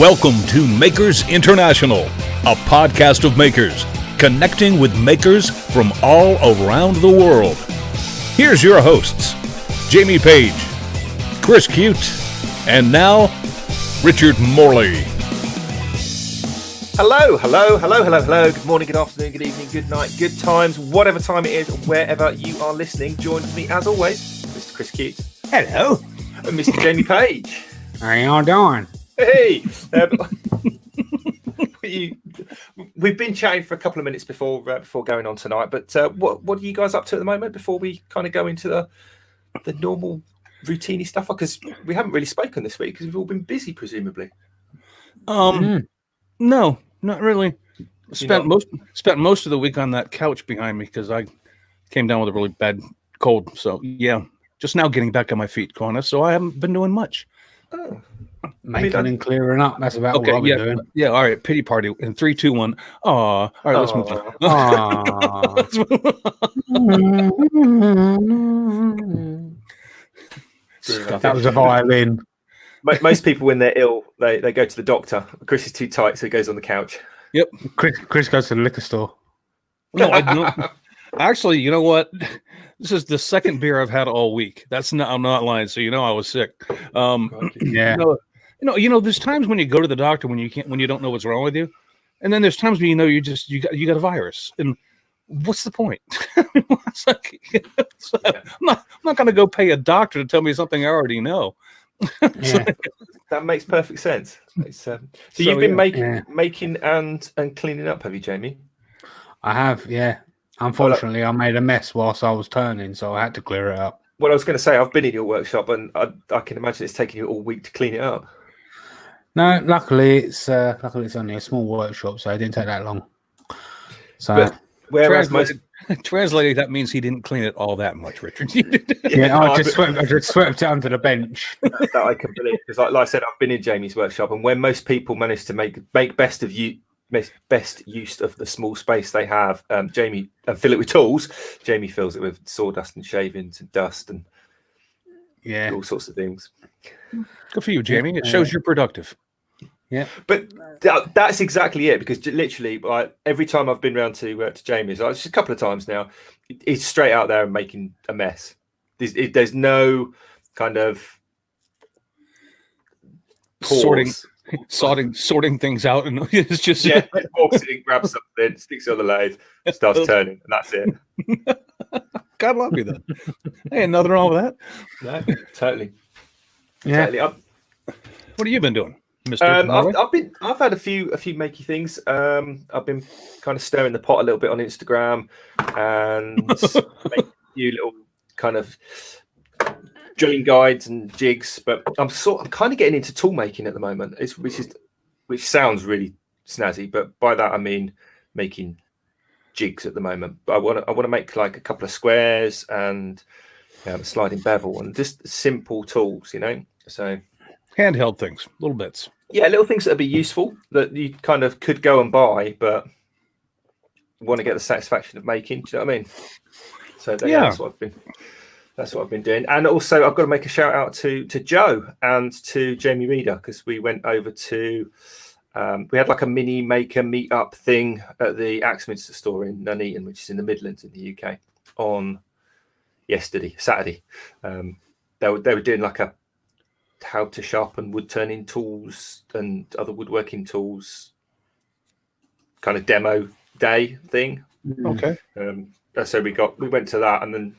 Welcome to Makers International, a podcast of makers, connecting with makers from all around the world. Here's your hosts, Jamie Page, Chris Cute, and now, Richard Morley. Hello. Good morning, good afternoon, good evening, good night, good times, whatever time it is, wherever you are listening. Joins me, as always, Mr. Chris Cute. Hello. And Mr. Jamie Page. How y'all doing? Hey. We've been chatting for a couple of minutes before going on tonight, but what are you guys up to at the moment before we kind of go into the normal routine stuff? Because we haven't really spoken this week because we've all been busy, presumably. No, not really. Spent most of the week on that couch behind me because I came down with a really bad cold. So yeah, just now getting back on my feet, Connor. So I haven't been doing much. Oh. Making and clearing up. That's about what I've been doing. Yeah, all right. Pity party in 3, 2, 1. All right, let's move on. That was a violin. Most people, when they're ill, they go to the doctor. Chris is too tight, so he goes on the couch. Yep. Chris goes to the liquor store. No, I don't. Actually, you know what? This is the second beer I've had all week. I'm not lying. So I was sick. Yeah. You know, there's times when you go to the doctor when you don't know what's wrong with you, and then there's times when you got a virus, and what's the point? I'm not going to go pay a doctor to tell me something I already know. Yeah. That makes perfect sense. So you've been making and cleaning up, have you, Jamie? I have, yeah. Unfortunately, I made a mess whilst I was turning, so I had to clear it up. Well, I was going to say, I've been in your workshop, and I can imagine it's taking you all week to clean it up. No, luckily it's only a small workshop, so it didn't take that long. So, but whereas translated, that means he didn't clean it all that much, Richard. I just swept it under the bench. That I can believe, because like I said, I've been in Jamie's workshop, and when most people manage to make best use of the small space they have, Jamie, and fill it with tools. Jamie fills it with sawdust and shavings and dust and all sorts of things. Good for you, Jamie. It shows you're productive. Yeah, but that's exactly it. Because literally, like every time I've been round to Jamie's, just a couple of times now, he's straight out there and making a mess. There's no kind of pause. sorting things out, and it's just walks in, grabs something, sticks it on the lathe, starts turning, and that's it. God love you, then. Hey, nothing wrong with that. No, totally. Yeah. Totally. What have you been doing, Mr. I've had a few makey things. I've been kind of stirring the pot a little bit on Instagram and make a few little kind of drilling guides and jigs, but I'm kind of getting into tool making at the moment. Which sounds really snazzy, but by that I mean making jigs at the moment. But I want to make like a couple of squares and a sliding bevel and just simple tools, So handheld things, little bits. Yeah, little things that'd be useful that you kind of could go and buy, but want to get the satisfaction of making. Do you know what I mean? So that's what I've been doing. And also I've got to make a shout out to Joe and to Jamie Reeder, because we went over to we had like a mini maker meetup thing at the Axminster store in Nuneaton, which is in the Midlands in the UK, on Saturday. They were doing like a how to sharpen wood turning tools and other woodworking tools kind of demo day thing. Okay. So we went to that, and then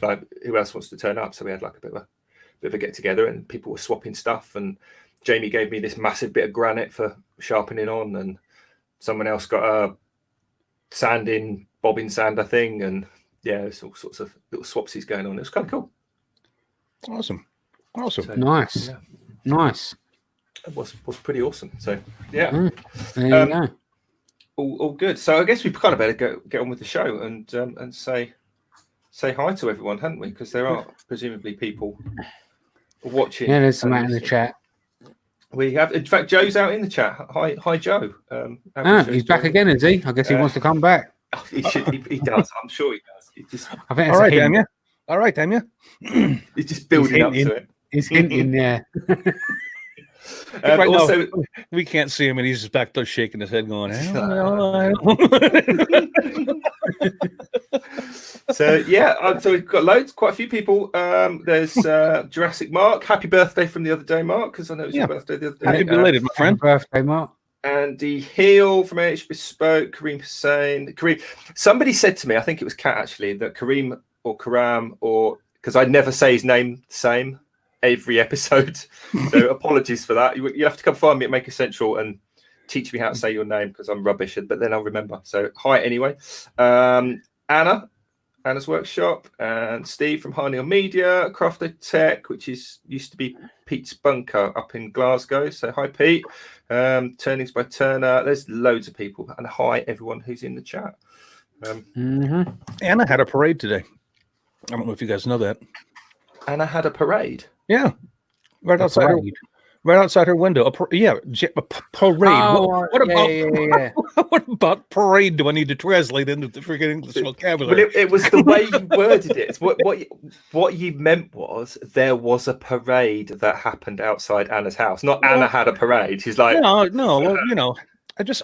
like, who else wants to turn up? So we had like a bit of a get together, and people were swapping stuff, and Jamie gave me this massive bit of granite for sharpening on, and someone else got a bobbin sander thing, and there's all sorts of little swapsies going on. It was kind of cool. Awesome. So, nice. It was pretty awesome. So yeah, there you go. All good. So I guess we kind of better get on with the show and say hi to everyone, hadn't we? Because there are presumably people watching. Yeah, there's some out in the chat. We have, in fact, Joe's out in the chat. Hi, Joe. He's back again, is he? I guess he wants to come back. He does. I'm sure he does. I think all right, damn you. All right, damn you. He's just building up to it. He's hinting, yeah. Right also, now, we can't see him, and he's just back there shaking his head, going, I don't know. So yeah, so we've got loads, quite a few people. There's Jurassic Mark. Happy birthday from the other day, Mark, because I know it was your birthday the other day. Happy belated, my friend. Happy birthday, Mark. Andy Heel from AH Bespoke, Kareem Hussein. Kareem. Somebody said to me, I think it was Kat actually, that Kareem or Karam, or because I never say his name the same every episode. So apologies for that. You have to come find me at Maker Central and teach me how to say your name because I'm rubbish, but then I'll remember. So hi anyway. Anna's Workshop, and Steve from Harneal Media, Crafted Tech, which used to be Pete's Bunker up in Glasgow. So hi, Pete. Turnings by Turner. There's loads of people, and hi everyone who's in the chat. Anna had a parade today. I don't know if you guys know that. Anna had a parade. Yeah, right outside her. Right outside her window. Parade. Oh, what about what about parade do I need to translate into the freaking English vocabulary? Well, it was the way you worded it. What you meant was there was a parade that happened outside Anna's house. Not Anna had a parade. She's like, no. Well, you know,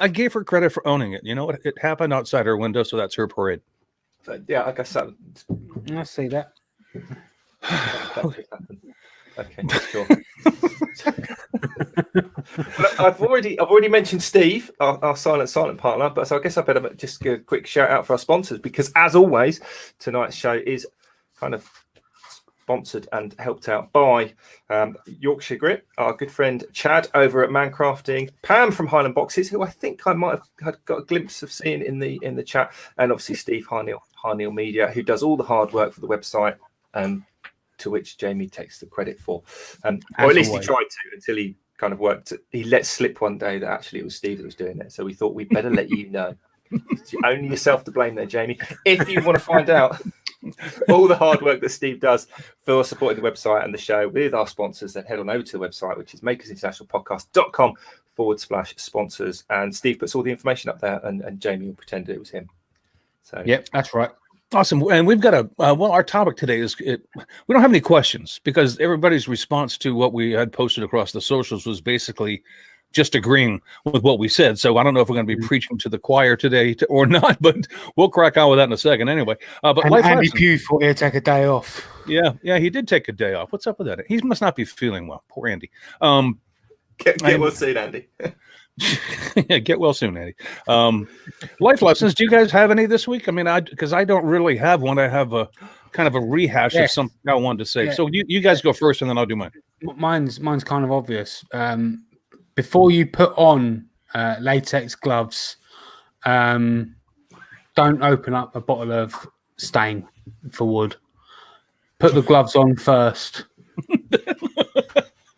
I gave her credit for owning it. You know, it happened outside her window, so that's her parade. So, yeah, I guess that. I see that. Okay, sure. I've already mentioned Steve, our silent partner, but so I guess I better just give a quick shout out for our sponsors, because as always, tonight's show is kind of sponsored and helped out by Yorkshire Grit, our good friend Chad over at Mancrafting, Pam from Highland Boxes, who I think I might have got a glimpse of seeing in the chat, and obviously Steve Harneal Media, who does all the hard work for the website, to which Jamie takes the credit for, or at least he tried to, until he kind of worked. He let slip one day that actually it was Steve that was doing it. So we thought we'd better let you know. It's only yourself to blame there, Jamie. If you want to find out all the hard work that Steve does for supporting the website and the show with our sponsors, then head on over to the website, which is makersinternationalpodcast.com/sponsors. And Steve puts all the information up there, and Jamie will pretend it was him. So yep, that's right. Awesome. And we've got our topic today is we don't have any questions, because everybody's response to what we had posted across the socials was basically just agreeing with what we said. So I don't know if we're going to be preaching to the choir today or not, but we'll crack on with that in a second anyway. But and Andy Pugh thought he'd take a day off. Yeah, he did take a day off. What's up with that? He must not be feeling well. Poor Andy. Get well soon, Andy. Yeah, get well soon, Andy. Life lessons. Do you guys have any this week? I mean, because I don't really have one. I have a kind of a rehash of something I wanted to say. Yeah. So you guys go first, and then I'll do mine. Mine's kind of obvious. Before you put on latex gloves, don't open up a bottle of stain for wood. Put the gloves on first.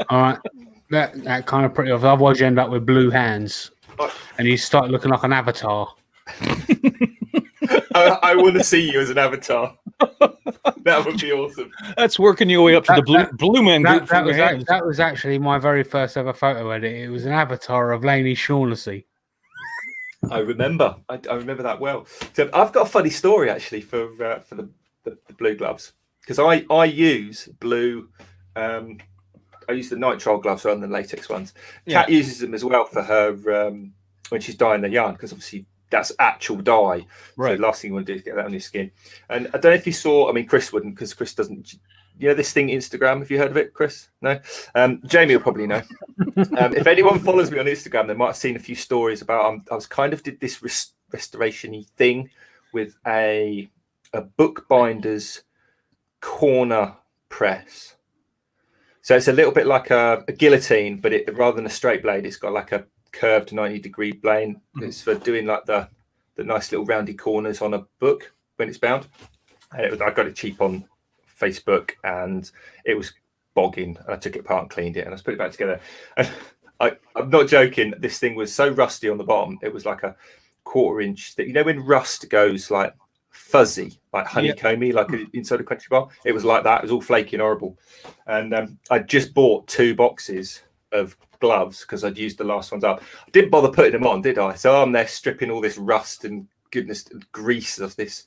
All right. That kind of pretty off. Otherwise, you end up with blue hands, and you start looking like an avatar. I want to see you as an avatar. That would be awesome. That's working your way up to the blue man group. That was actually my very first ever photo edit. It was an avatar of Lainey Shaughnessy. I remember. I remember that well. So I've got a funny story actually for the blue gloves, because I use blue. I use the nitrile gloves rather than the latex ones. Kat uses them as well for her when she's dyeing the yarn, because obviously that's actual dye. Right. So the last thing you want to do is get that on your skin. And I don't know if you saw, I mean, Chris wouldn't, because Chris doesn't, you know this thing, Instagram? Have you heard of it, Chris? No? Jamie will probably know. If anyone follows me on Instagram, they might have seen a few stories about, I was kind of did this restoration-y thing with a bookbinder's corner press. So it's a little bit like a guillotine, but rather than a straight blade, it's got like a curved 90-degree blade. Mm-hmm. It's for doing like the nice little roundy corners on a book when it's bound. And I got it cheap on Facebook, and it was bogging. And I took it apart and cleaned it, and I put it back together. And I'm not joking. This thing was so rusty on the bottom. It was like a 1/4 inch thick. You know when rust goes like fuzzy, like honeycomby, like inside a crunchy bar? It was like that. It was all flaky and horrible. And I just bought 2 boxes of gloves because I'd used the last ones up. I didn't bother putting them on, did I? So I'm there stripping all this rust and goodness and grease of this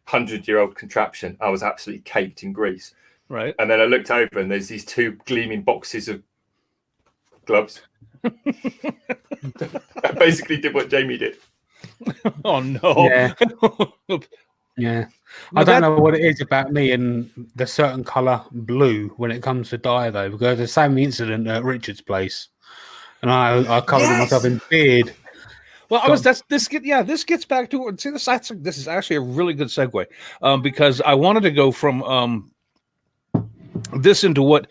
100-year-old contraption. I was absolutely caked in grease. Right. And then I looked over, and there's these 2 gleaming boxes of gloves. I basically did what Jamie did. Oh no! Yeah. Yeah, I don't know what it is about me and the certain colour blue when it comes to dye, though, because the same incident at Richard's place, and I covered myself in beard. Well, this gets back to see this is actually a really good segue, because I wanted to go from this into what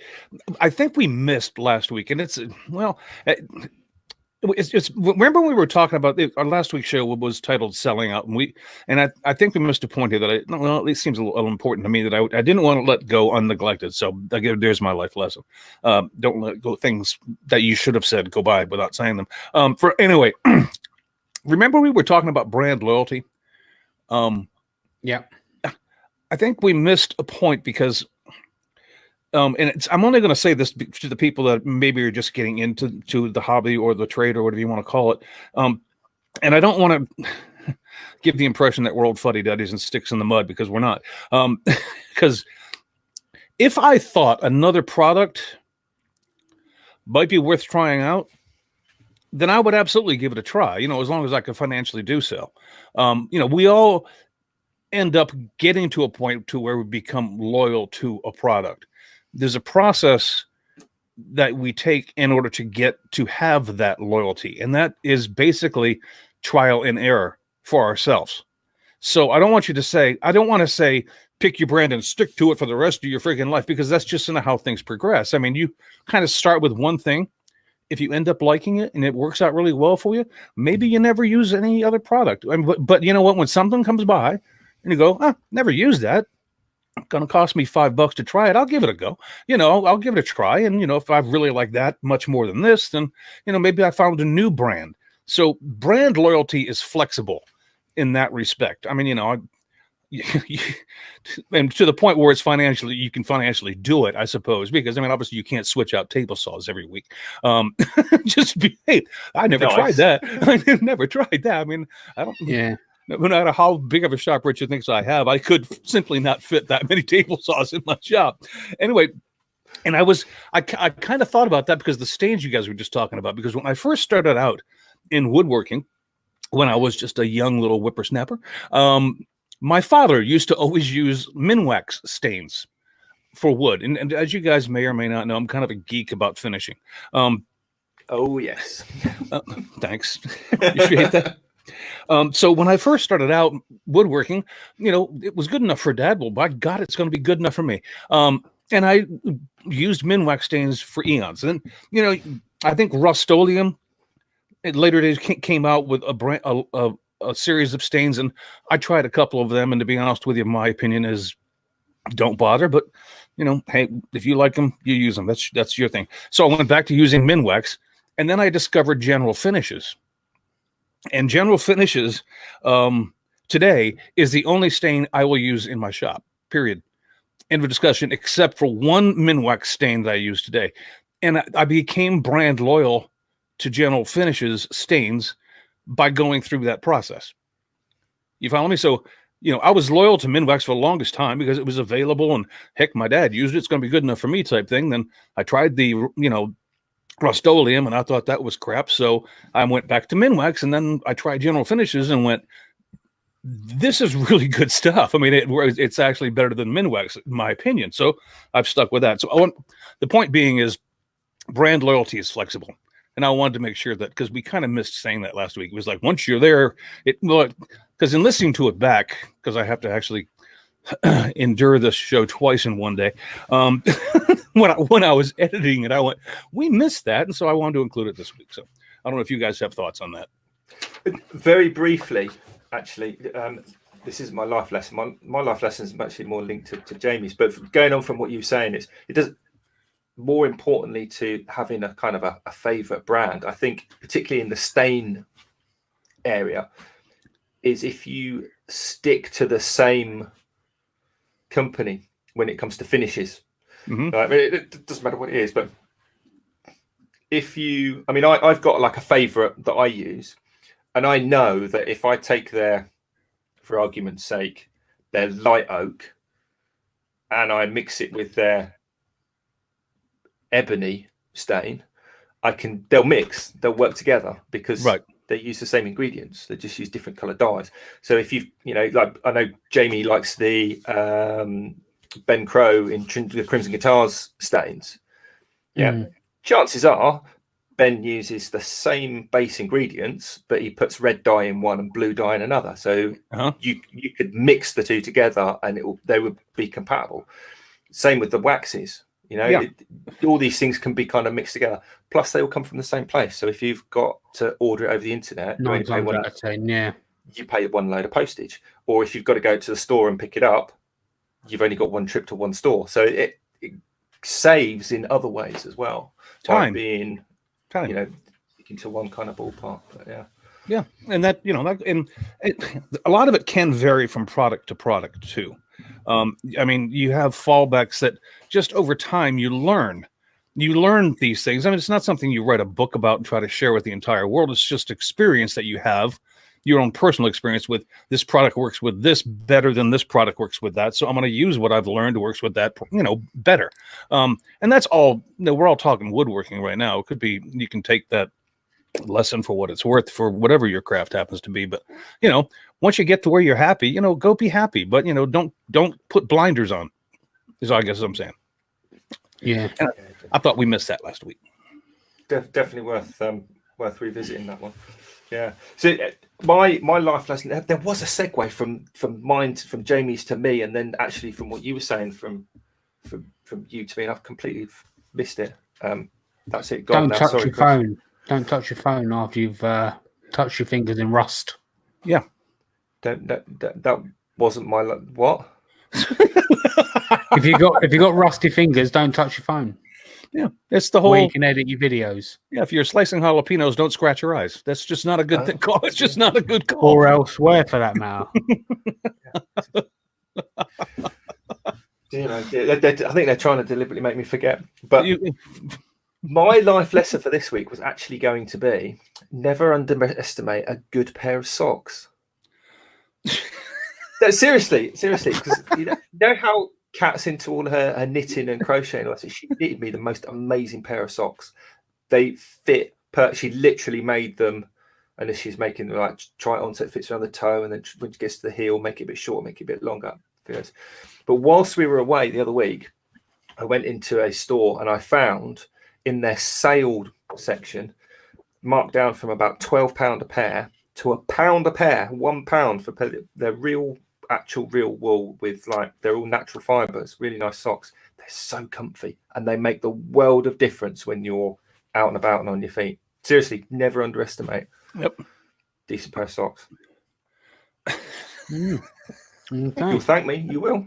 I think we missed last week, and it's remember we were talking about our last week's show was titled "Selling Out," and I think we missed a point here that it seems a little important to me that I didn't want to let go unneglected. So there's my life lesson: don't let go things that you should have said go by without saying them. Anyway, remember we were talking about brand loyalty. Yeah, I think we missed a point because. And I'm only going to say this to the people that maybe are just getting into the hobby or the trade or whatever you want to call it. And I don't want to give the impression that we're old fuddy-duddies and sticks in the mud, because we're not. Because if I thought another product might be worth trying out, then I would absolutely give it a try, as long as I could financially do so. We all end up getting to a point to where we become loyal to a product. There's a process that we take in order to get to have that loyalty. And that is basically trial and error for ourselves. So I don't want to say, pick your brand and stick to it for the rest of your freaking life, because that's just not how things progress. I mean, you kind of start with one thing. If you end up liking it and it works out really well for you, maybe you never use any other product. But you know what? When something comes by and you go, never used that. Going to cost me $5 to try it. I'll give it a go. I'll give it a try. And, if I really like that much more than this, then, maybe I found a new brand. So brand loyalty is flexible in that respect. I mean, and to the point where you can financially do it, I suppose, because obviously you can't switch out table saws every week. I never tried that. I never tried that. I mean, I don't. Yeah. No matter how big of a shop Richard thinks I have, I could simply not fit that many table saws in my shop. Anyway, and I kind of thought about that because the stains you guys were just talking about, because when I first started out in woodworking, when I was just a young little whippersnapper, my father used to always use Minwax stains for wood. And as you guys may or may not know, I'm kind of a geek about finishing. Oh, yes. Thanks. You should hate that. So when I first started out woodworking, it was good enough for Dad. Well, by God, it's going to be good enough for me. And I used Minwax stains for eons. And I think Rust-Oleum in later days came out with a series of stains, and I tried a couple of them. And to be honest with you, my opinion is don't bother. But hey, if you like them, you use them. That's your thing. So I went back to using Minwax, and then I discovered General Finishes. And General Finishes today is the only stain I will use in my shop, period. End of discussion, except for one Minwax stain that I use today. And I became brand loyal to General Finishes stains by going through that process. You follow me? So, I was loyal to Minwax for the longest time because it was available, and heck, my dad used it. It's going to be good enough for me type thing. Then I tried the, Rust-Oleum, and I thought that was crap. So I went back to Minwax, and then I tried General Finishes and went, this is really good stuff. I mean, it's actually better than Minwax, in my opinion. So I've stuck with that. So the point being is brand loyalty is flexible. And I wanted to make sure that, because we kind of missed saying that last week. It was like, once you're there, because in listening to it back, because I have to actually endure this show twice in one day. When I was editing it, I went, we missed that. And so I wanted to include it this week. So I don't know if you guys have thoughts on that. Very briefly, actually, this is my life lesson. My life lesson is actually more linked to Jamie's, but going on from what you were saying, it does more importantly to having a kind of a favorite brand. I think particularly in the stain area is if you stick to the same company when it comes to finishes. Mm-hmm. I mean, it doesn't matter what it is, but I've got like a favorite that I use, and I know that if I take for argument's sake, their light oak, and I mix it with their ebony stain, they'll mix, they'll work together because Right. they use the same ingredients. They just use different color dyes. So if like I know Jamie likes the Ben Crow in the Crimson Guitars stains. Yeah. Chances are Ben uses the same base ingredients, but he puts red dye in one and blue dye in another. So you could mix the two together and they would be compatible. Same with the waxes. All these things can be kind of mixed together. Plus, they all come from the same place. So if you've got to order it over the internet, you pay one load of postage. Or if you've got to go to the store and pick it up, you've only got one trip to one store. So it saves in other ways as well. Time. Being, into one kind of ballpark. But yeah, and that a lot of it can vary from product to product too. I mean, you have fallbacks that just over time you learn these things. I mean, it's not something you write a book about and try to share with the entire world. It's just experience that you have, your own personal experience with this product works with this better than this product works with that. So I'm going to use what I've learned works with that, better. And that's all, we're all talking woodworking right now. It could be, you can take that lesson for what it's worth for whatever your craft happens to be. But, once you get to where you're happy, go be happy, but don't put blinders on is I guess what I'm saying. Yeah. And I thought we missed that last week. Definitely worth revisiting that one. Yeah. So my life lesson, there was a segue from Jamie's to me, and then actually from what you were saying from you to me, and I've completely missed it. That's it. Don't touch your phone. Don't touch your phone after you've touched your fingers in rust. Yeah. That wasn't my what? If you got rusty fingers, don't touch your phone. Yeah, it's the whole. Where you can edit your videos. Yeah, if you're slicing jalapenos, don't scratch your eyes. That's just not a good thing. It's just not a good call. Or elsewhere, for that matter. I think they're trying to deliberately make me forget. But my life lesson for this week was actually going to be: never underestimate a good pair of socks. No, seriously, because you know how Kat's into all her knitting and crocheting. And she knitted me the most amazing pair of socks. They fit. She literally made them, and as she's making them, like try it on so it fits around the toe, and then when she gets to the heel, make it a bit short, make it a bit longer. But whilst we were away the other week, I went into a store and I found in their sale section, marked down from about £12 a pair to £1 a pair, £1 for their real wool with they're all natural fibers, really nice socks. They're so comfy and they make the world of difference when you're out and about and on your feet. Seriously, never underestimate. Yep. Decent pair of socks. Okay. You'll thank me. You will.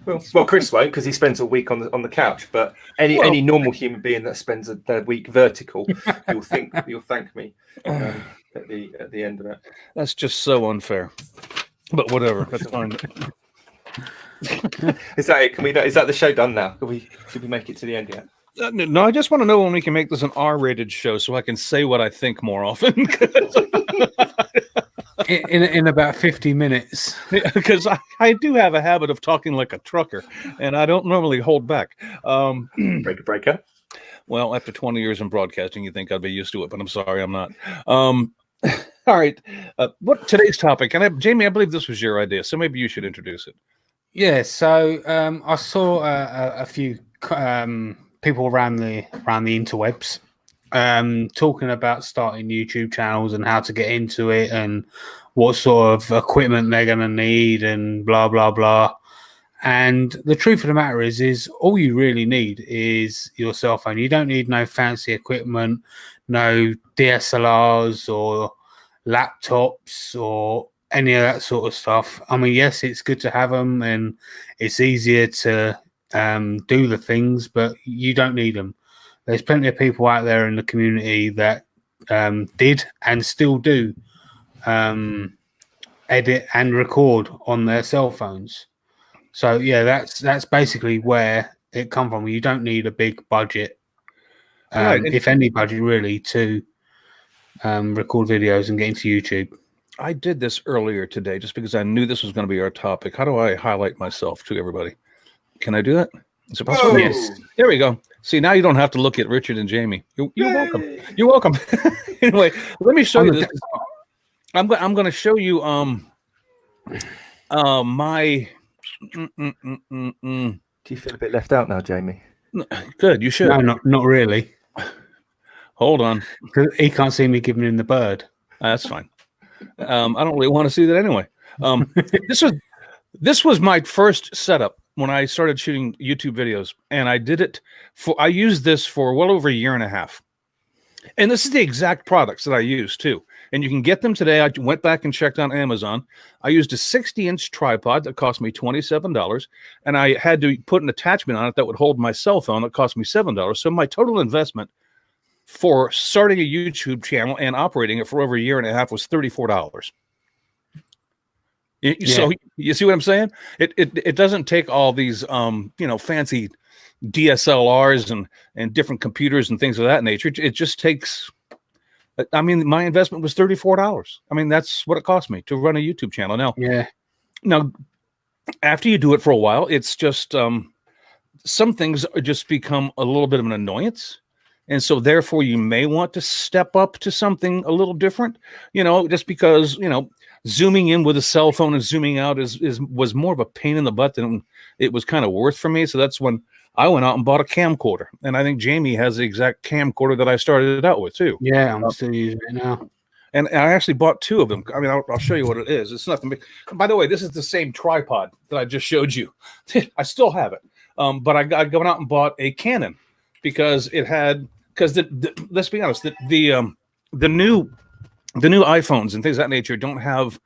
Well, Chris won't because he spends a week on the couch. But any normal human being that spends their week vertical, you'll thank me at the end of it. That's just so unfair. But whatever. That's fine. Is that it? Is that the show done now? Should we make it to the end yet? No, I just want to know when we can make this an R-rated show so I can say what I think more often. in about 50 minutes. Because I do have a habit of talking like a trucker, and I don't normally hold back. Breaker. Well, after 20 years in broadcasting, you think I'd be used to it, but I'm sorry, I'm not. All right. What today's topic? And Jamie, I believe this was your idea, so maybe you should introduce it. Yeah. So I saw a few people around the interwebs talking about starting YouTube channels and how to get into it and what sort of equipment they're going to need and blah blah blah. And the truth of the matter is all you really need is your cell phone. You don't need no fancy equipment, no DSLRs or laptops or any of that sort of stuff. I mean, yes, it's good to have them and it's easier to do the things, but you don't need them. There's plenty of people out there in the community that did and still do edit and record on their cell phones. So yeah, that's basically where it come from. You don't need a big budget, Right. if any budget really, to record videos and get into YouTube. I did this earlier today just because I knew this was going to be our topic. How do I highlight myself to everybody? Can I do that? Is it possible? Yes. There we go. See, now you don't have to look at Richard and Jamie. You're welcome. You're welcome. Anyway, let me show you this. I'm going to show you my. Do you feel a bit left out now, Jamie? Good. You should. No, not really. Hold on. He can't see me giving him the bird. That's fine. I don't really want to see that anyway. This was my first setup when I started shooting YouTube videos, and I used this for well over a year and a half. And this is the exact products that I use too. And you can get them today. I went back and checked on Amazon. I used a 60-inch tripod that cost me $27, and I had to put an attachment on it that would hold my cell phone that cost me $7. So my total investment for starting a YouTube channel and operating it for over a year and a half was $34. So you see what I'm saying? It doesn't take all these fancy DSLRs and different computers and things of that nature. It just takes. I mean, my investment was $34. I mean, that's what it cost me to run a YouTube channel. Now, after you do it for a while, it's just some things just become a little bit of an annoyance. And so therefore you may want to step up to something a little different, just because, zooming in with a cell phone and zooming out was more of a pain in the butt than it was kind of worth for me. So that's when I went out and bought a camcorder. And I think Jamie has the exact camcorder that I started it out with too. Yeah, I'm still using it now. And I actually bought two of them. I mean, I'll show you what it is. It's nothing big. By the way, this is the same tripod that I just showed you. I still have it. But I went out and bought a Canon because let's be honest, the new iPhones and things of that nature don't have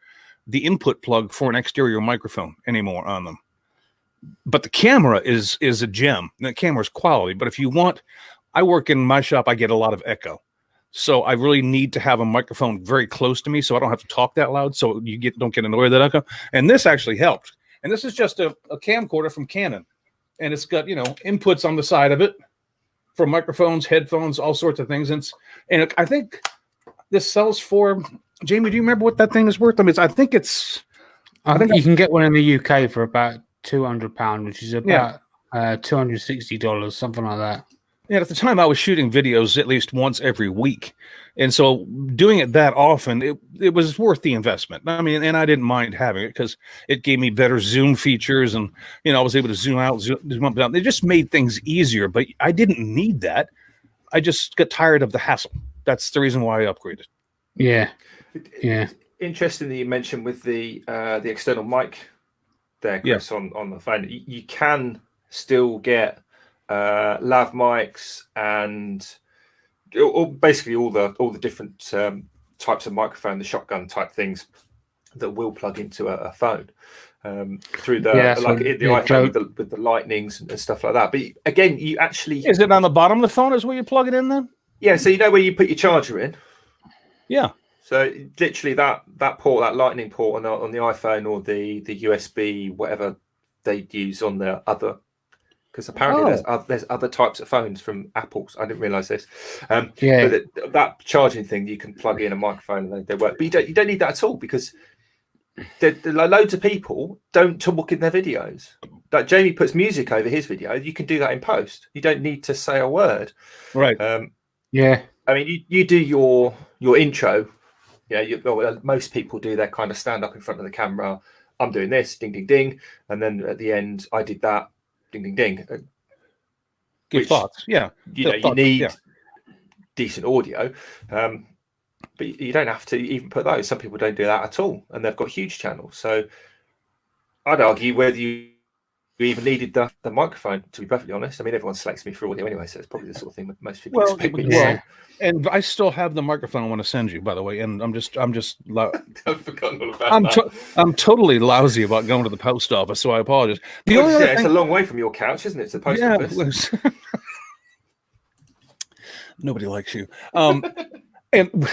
the input plug for an exterior microphone anymore on them. But the camera is a gem. The camera's quality. But if you want, I work in my shop, I get a lot of echo. So I really need to have a microphone very close to me so I don't have to talk that loud so don't get annoyed with that echo. And this actually helped. And this is just a camcorder from Canon. And it's got, inputs on the side of it for microphones, headphones, all sorts of things. And I think this sells for, Jamie, do you remember what that thing is worth? I mean, I think you can get one in the UK for about £200, which is about $260, something like that. Yeah, at the time I was shooting videos at least once every week. And so doing it that often, it was worth the investment. I mean, and I didn't mind having it because it gave me better zoom features and, I was able to zoom out, zoom up, down. They just made things easier, but I didn't need that. I just got tired of the hassle. That's the reason why I upgraded. Yeah. Interesting that you mentioned with the external mic there, Chris, on the phone. You can still get lav mics and basically all the different types of microphone, the shotgun type things that will plug into a phone through the iPhone with the lightnings and stuff like that. But again, you actually is it on the bottom of the phone is where you plug it in then? Yeah, so where you put your charger in. Yeah. So literally that port, that lightning port on the iPhone or the USB, whatever they use on the other. Because apparently there's other types of phones from Apple's. I didn't realize this. But that charging thing, you can plug in a microphone and they work. But you don't need that at all because loads of people don't talk in their videos. Like Jamie puts music over his video. You can do that in post. You don't need to say a word. Right. I mean, you do your intro. Most people do their kind of stand up in front of the camera. I'm doing this, ding, ding, ding. And then at the end, I did that. Ding, ding, ding. Good thoughts. Yeah. You need decent audio. But you don't have to even put those. Some people don't do that at all. And they've got huge channels. So I'd argue whether you even needed the microphone, to be perfectly honest. I mean, everyone selects me for audio anyway. So it's probably the sort of thing that most people expect me to say. And I still have the microphone I want to send you, by the way. And I'm just I've forgotten all about that. I'm totally lousy about going to the post office, so I apologize. It's a long way from your couch, isn't it? It's the post office. Nobody likes you. And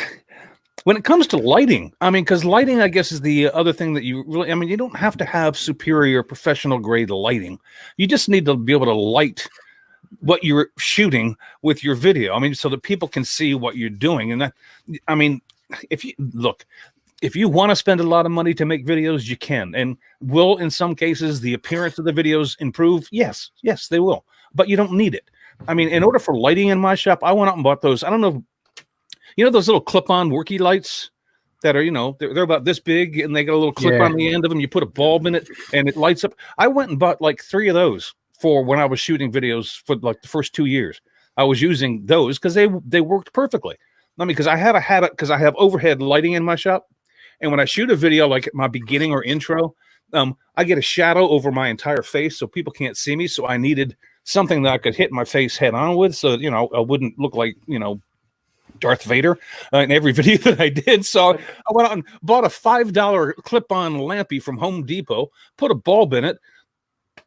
when it comes to lighting, I mean, because lighting, I guess, is the other thing that you really, I mean, you don't have to have superior professional grade lighting. You just need to be able to light what you're shooting with your video. I mean, so that people can see what you're doing. And that, I mean, if you want to spend a lot of money to make videos, you can. And will, in some cases, the appearance of the videos improve? Yes, they will. But you don't need it. I mean, in order for lighting in my shop, I went out and bought those. I don't know, those little clip-on worky lights that are, they're about this big and they got a little clip on the end of them. You put a bulb in it and it lights up. I went and bought like 3 of those for when I was shooting videos for like the first 2 years. I was using those because they worked perfectly. I mean, because I have a habit, because I have overhead lighting in my shop. And when I shoot a video, like at my beginning or intro, I get a shadow over my entire face so people can't see me. So I needed something that I could hit my face head on with, so I wouldn't look like Darth Vader in every video that I did. So I went out and bought a $5 clip-on lampy from Home Depot, put a bulb in it,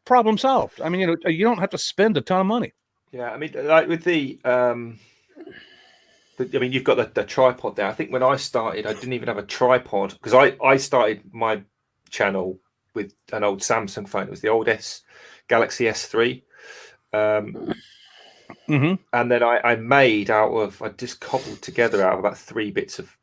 problem solved. I mean, you don't have to spend a ton of money. Yeah, I mean, like with you've got the tripod there. I think when I started, I didn't even have a tripod, because I started my channel with an old Samsung phone. It was the old Galaxy S3. And then I just cobbled together out of about 3 bits of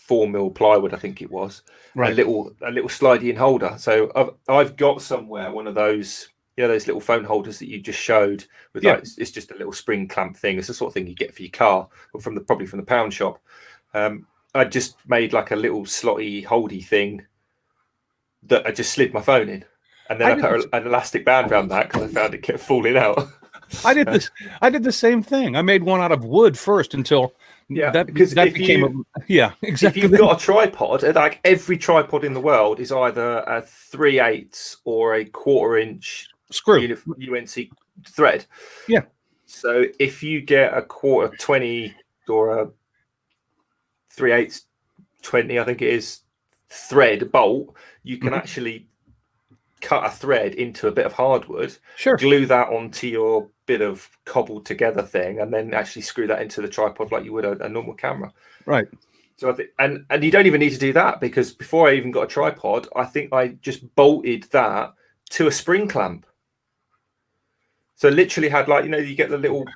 4mm plywood, I think it was, right, a little slidey in holder. So I've got somewhere one of those, those little phone holders that you just showed with like, it's just a little spring clamp thing. It's the sort of thing you get for your car, or probably from the pound shop. I just made like a little slotty holdy thing that I just slid my phone in. And then I put an elastic band around that because I found it kept falling out. I did the same thing. I made one out of wood first until that became exactly. If you've got a tripod, like every tripod in the world is either a 3/8 or a 1/4 inch screw UNC thread. Yeah. So if you get a 1/4 20 or a 3/8 20, I think it is, thread bolt, you can actually cut a thread into a bit of hardwood, glue that onto your bit of cobbled together thing, and then actually screw that into the tripod like you would a normal camera. Right. So I think, and you don't even need to do that, because before I even got a tripod, I think I just bolted that to a spring clamp. So literally had like, you get the little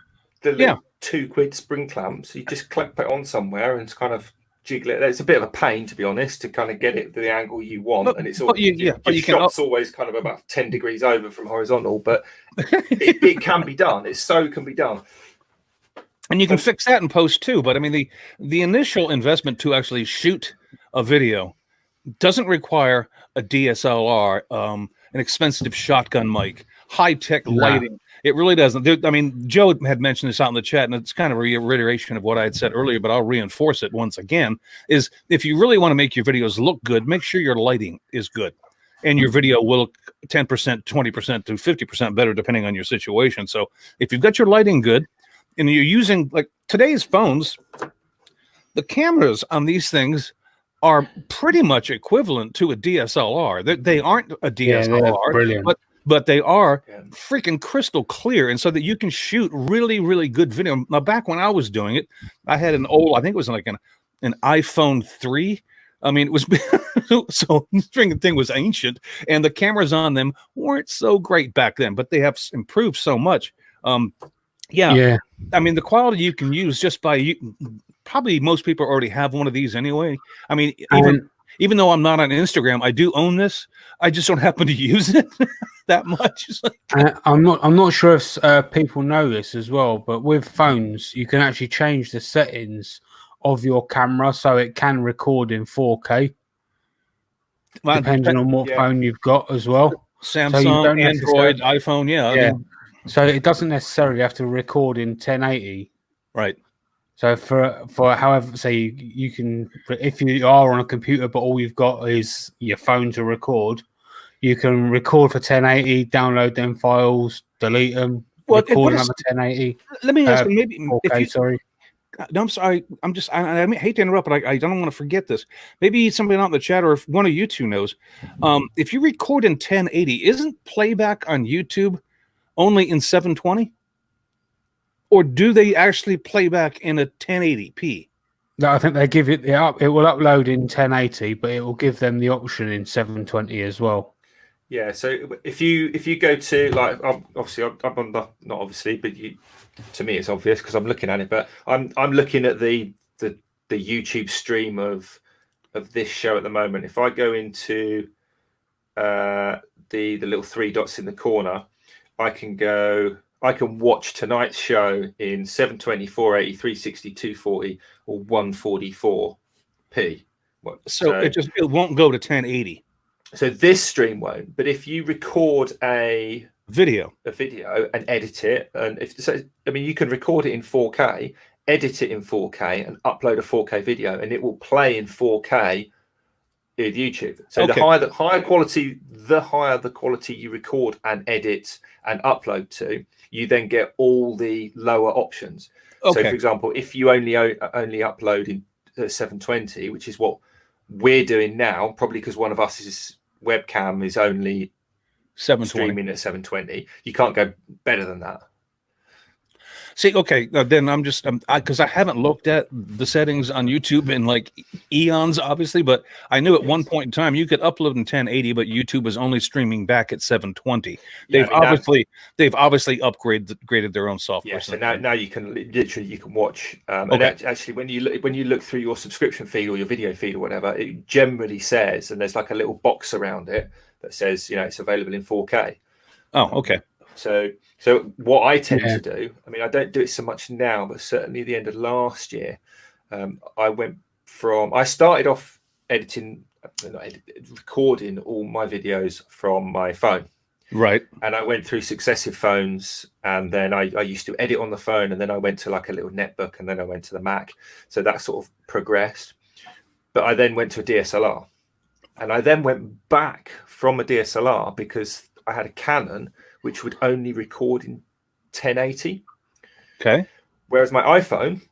£2 spring clamps. You just clamp it on somewhere and kind of jiggle it. It's a bit of a pain, to be honest, to kind of get it to the angle you want, and it's all shot's always kind of about 10 degrees over from horizontal, but it can be done. Can be done, and you can fix that in post too. But I mean, the initial investment to actually shoot a video doesn't require a DSLR, an expensive shotgun mic, high-tech lighting. It really doesn't. I mean, Joe had mentioned this out in the chat, and it's kind of a reiteration of what I had said earlier, but I'll reinforce it once again, is if you really want to make your videos look good, make sure your lighting is good. And your video will look 10%, 20% to 50% better, depending on your situation. So if you've got your lighting good, and you're using, like today's phones, the cameras on these things are pretty much equivalent to a DSLR. They aren't a DSLR, but they are freaking crystal clear, and so that you can shoot really, really good video. Now, back when I was doing it, I had an old, I think it was like an iPhone 3. I mean, it was so the thing was ancient, and the cameras on them weren't so great back then, but they have improved so much. I mean, the quality you can use just by probably most people already have one of these anyway. I mean, even though I'm not on Instagram, I do own this. I just don't happen to use it that much. I'm not sure if people know this as well, but with phones, you can actually change the settings of your camera so it can record in 4K, depending on what phone you've got as well. Samsung, so Android, iPhone, I mean, so it doesn't necessarily have to record in 1080. Right. So for however, say you can, if you are on a computer but all you've got is your phone to record, you can record for 1080, download them files, delete them, record another 1080. Let me ask you, maybe 4K, sorry. No, I'm sorry. I hate to interrupt, but I don't want to forget this. Maybe somebody out in the chat, or if one of you two knows, if you record in 1080, isn't playback on YouTube only in 720? Or do they actually play back in a 1080p? No, I think they give it it will upload in 1080, but it will give them the option in 720 as well. Yeah, so if you go to, like, obviously I'm on the, not obviously, but to me it's obvious because I'm looking at it, but I'm looking at the YouTube stream of this show at the moment. If I go into the little 3 dots in the corner, I can go I can watch tonight's show in 720, 480, 360, 240, or 144p. So it won't go to 1080. So this stream won't. But if you record a video and edit it, and you can record it in 4K, edit it in 4K, and upload a 4K video, and it will play in 4K with YouTube. So the higher the quality you record and edit and upload to, you then get all the lower options. So, for example, if you only upload in 720, which is what we're doing now, probably because one of us' webcam is only 720. Streaming at 720, you can't go better than that. See, okay, then I'm just because I haven't looked at the settings on YouTube in like eons, obviously, but I knew at one point in time you could upload in 1080, but YouTube was only streaming back at 720. They've obviously upgraded their own software. Yeah, so now you can watch. And actually, when you look through your subscription feed or your video feed or whatever, it generally says, and there's like a little box around it that says, it's available in 4K. Oh, okay. So what I tend to do, I don't do it so much now, but certainly at the end of last year, I started off recording all my videos from my phone. Right. And I went through successive phones, and then I used to edit on the phone, and then I went to like a little netbook, and then I went to the Mac. So that sort of progressed. But I then went to a DSLR, and I then went back from a DSLR because I had a Canon which would only record in 1080. Okay. Whereas my iPhone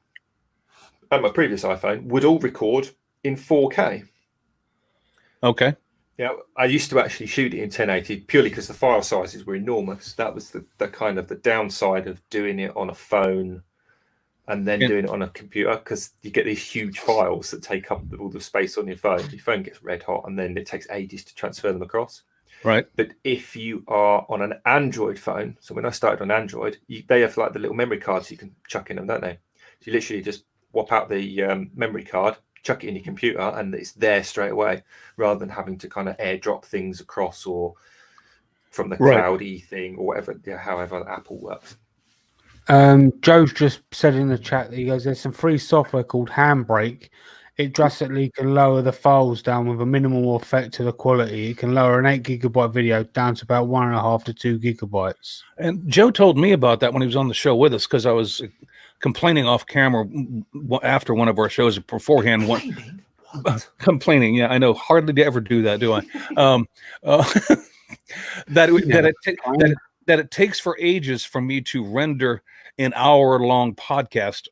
and my previous iPhone would all record in 4K. Okay. Yeah, I used to actually shoot it in 1080 purely because the file sizes were enormous. That was the kind of the downside of doing it on a phone and then doing it on a computer, because you get these huge files that take up all the space on your phone. Your phone gets red hot, and then it takes ages to transfer them across. Right. But if you are on an Android phone, so when I started on Android, they have like the little memory cards you can chuck in them, don't they? So you literally just whop out the memory card, chuck it in your computer, and it's there straight away, rather than having to kind of airdrop things across or from the cloudy thing or whatever, however Apple works. Joe's just said in the chat that he goes, there's some free software called Handbrake. It drastically can lower the files down with a minimal effect to the quality. It can lower an 8 gigabyte video down to about 1.5 to 2 gigabytes. And Joe told me about that when he was on the show with us, because I was complaining off camera after one of our shows beforehand. Complaining, yeah, I know. Hardly to ever do that, do I? That it takes for ages for me to render an hour-long podcast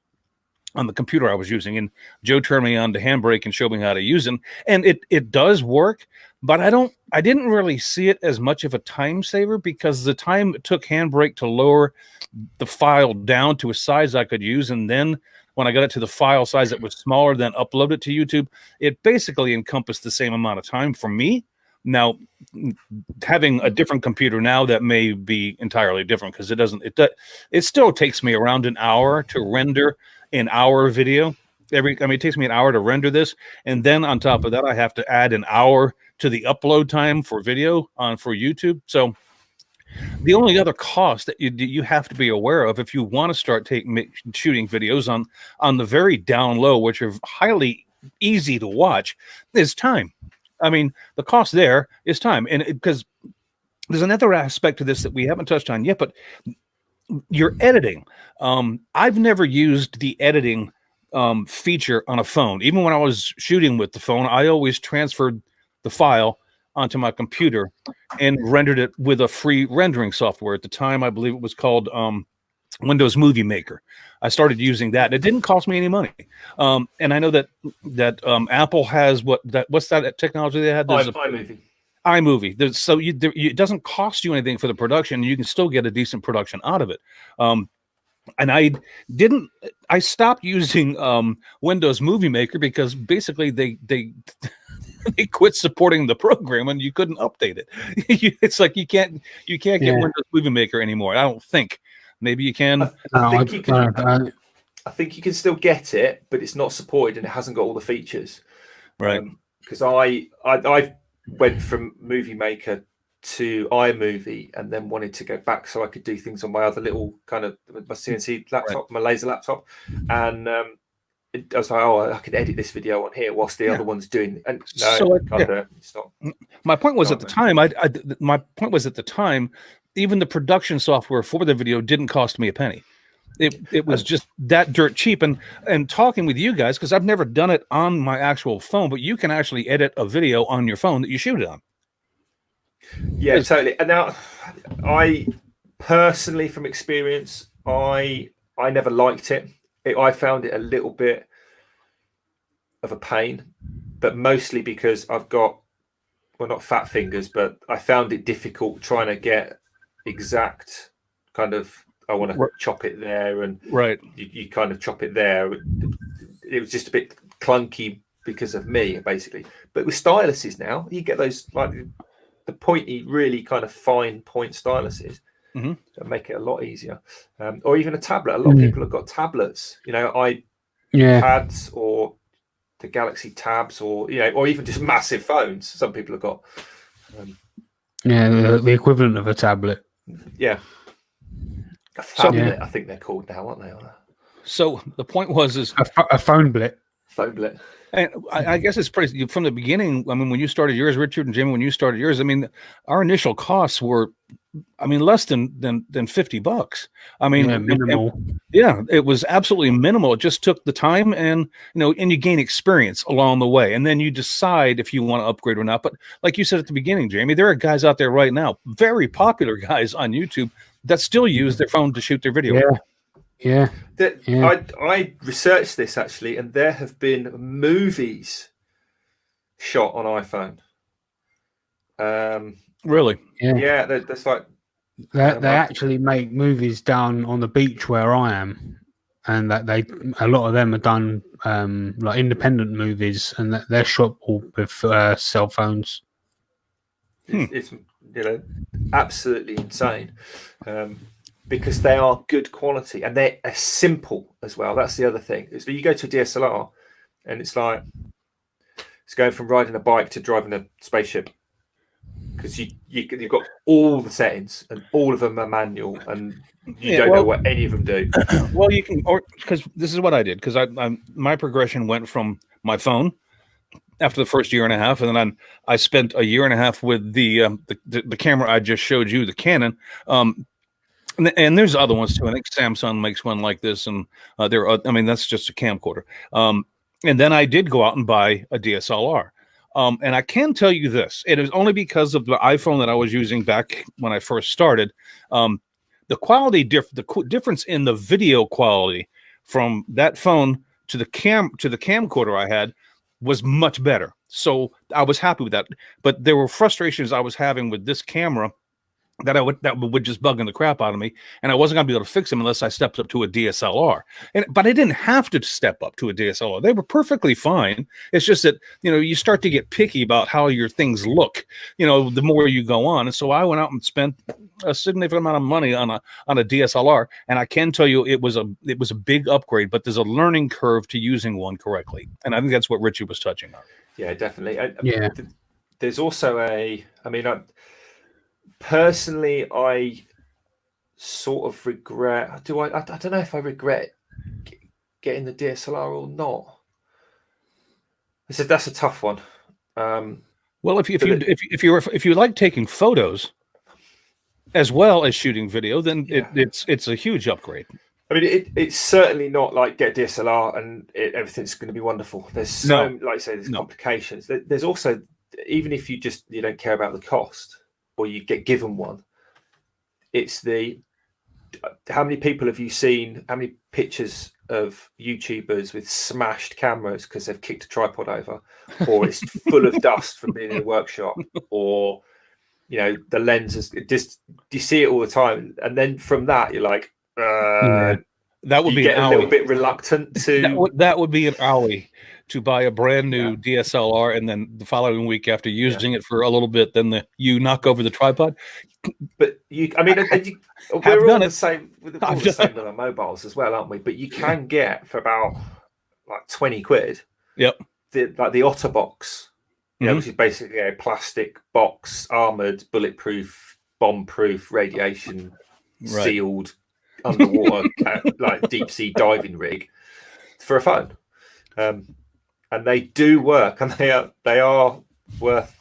on the computer I was using, and Joe turned me on to Handbrake and showed me how to use it. And it does work, but I didn't really see it as much of a time saver, because the time it took Handbrake to lower the file down to a size I could use, and then when I got it to the file size that was smaller, then upload it to YouTube, it basically encompassed the same amount of time for me. Now, having a different computer now, that may be entirely different, because it still takes me around an hour to render an hour video. It takes me an hour to render this, and then on top of that, I have to add an hour to the upload time for video for YouTube. So the only other cost that you have to be aware of if you want to start shooting videos on the very down low, which are highly easy to watch, is time. The cost there is time, and because there's another aspect to this that we haven't touched on yet, but your editing. I've never used the editing feature on a phone. Even when I was shooting with the phone, I always transferred the file onto my computer and rendered it with a free rendering software. At the time, I believe it was called Windows Movie Maker. I started using that, and it didn't cost me any money. And I know that Apple has what's that technology they had? iMovie. So it doesn't cost you anything for the production. You can still get a decent production out of it. And I stopped using Windows Movie Maker because basically they they quit supporting the program and you couldn't update it. It's like you can't get Windows Movie Maker anymore. I don't think. Maybe you can. I think you can still get it, but it's not supported and it hasn't got all the features. Right. Because I went from Movie Maker to iMovie and then wanted to go back so I could do things on my other little kind of my CNC laptop, my laser laptop, and I was like, oh, I could edit this video on here whilst the other one's doing. And no, so it's not. My point was at the time. My point was at the time, even the production software for the video didn't cost me a penny. It was just that dirt cheap. And talking with you guys, because I've never done it on my actual phone, but you can actually edit a video on your phone that you shoot it on. Yeah, totally. And now, I personally, from experience, I never liked it. I found it a little bit of a pain, but mostly because I've got, well, not fat fingers, but I found it difficult trying to get exact kind of, I want to chop it there, and you kind of chop it there. It was just a bit clunky because of me, basically. But with styluses now, you get those like the pointy, really kind of fine point styluses that make it a lot easier. Or even a tablet. A lot of people have got tablets. You know, pads or the Galaxy Tabs, or or even just massive phones. Some people have got. The equivalent of a tablet. Yeah. A phablet, I think they're called now, aren't they? So the point was a phoneblet. Phoneblet. And I guess it's pretty from the beginning. I mean, when you started yours, Richard and Jimmy, when you started yours, I mean, our initial costs were, less than $50. I mean, minimal. It was absolutely minimal. It just took the time, and and you gain experience along the way, and then you decide if you want to upgrade or not. But like you said at the beginning, Jamie, there are guys out there right now, very popular guys on YouTube, that still use their phone to shoot their video. Yeah. I researched this actually, and there have been movies shot on iPhone. Really? Yeah. That's like they actually make movies down on the beach where I am, and that a lot of them are done like independent movies, and they're shot all with cell phones. It's absolutely insane. Because they are good quality and they're simple as well. That's the other thing. So you go to a DSLR and it's like it's going from riding a bike to driving a spaceship, because you've got all the settings and all of them are manual, and you don't know what any of them do. Well, you can, or because this is what I did, because my progression went from my phone after the first year and a half, and then I spent a year and a half with the camera I just showed you, the Canon. And there's other ones too. I think Samsung makes one like this, and that's just a camcorder. And then I did go out and buy a DSLR. And I can tell you this: it is only because of the iPhone that I was using back when I first started. The quality difference in the video quality from that phone to the camcorder I had was much better. So I was happy with that. But there were frustrations I was having with this camera that would just bugging the crap out of me, and I wasn't going to be able to fix them unless I stepped up to a DSLR. But I didn't have to step up to a DSLR; they were perfectly fine. It's just that you start to get picky about how your things look. The more you go on, and so I went out and spent a significant amount of money on a DSLR, and I can tell you it was a big upgrade. But there's a learning curve to using one correctly, and I think that's what Richie was touching on. Yeah, definitely. There's also personally, I sort of regret. I don't know if I regret getting the DSLR or not. That's a tough one. Well, if you like taking photos as well as shooting video, then it's a huge upgrade. I mean, it's certainly not like get a DSLR and everything's going to be wonderful. There's like I say, there's complications. There's also, even if you don't care about the cost, or you get given one, it's how many people have you seen, how many pictures of YouTubers with smashed cameras because they've kicked a tripod over, or it's full of dust from being in a workshop, or the lenses, just you see it all the time, and then from that you're like that would be a little bit reluctant to that would be an owie to buy a brand new DSLR, and then the following week after using it for a little bit, then you knock over the tripod. But we're all the same with our mobiles as well, aren't we? But you can get for about like 20 quid. Yep. The Otterbox which is basically a plastic box, armored, bulletproof, bomb-proof, radiation sealed underwater like deep sea diving rig for a phone. And they do work, and they are worth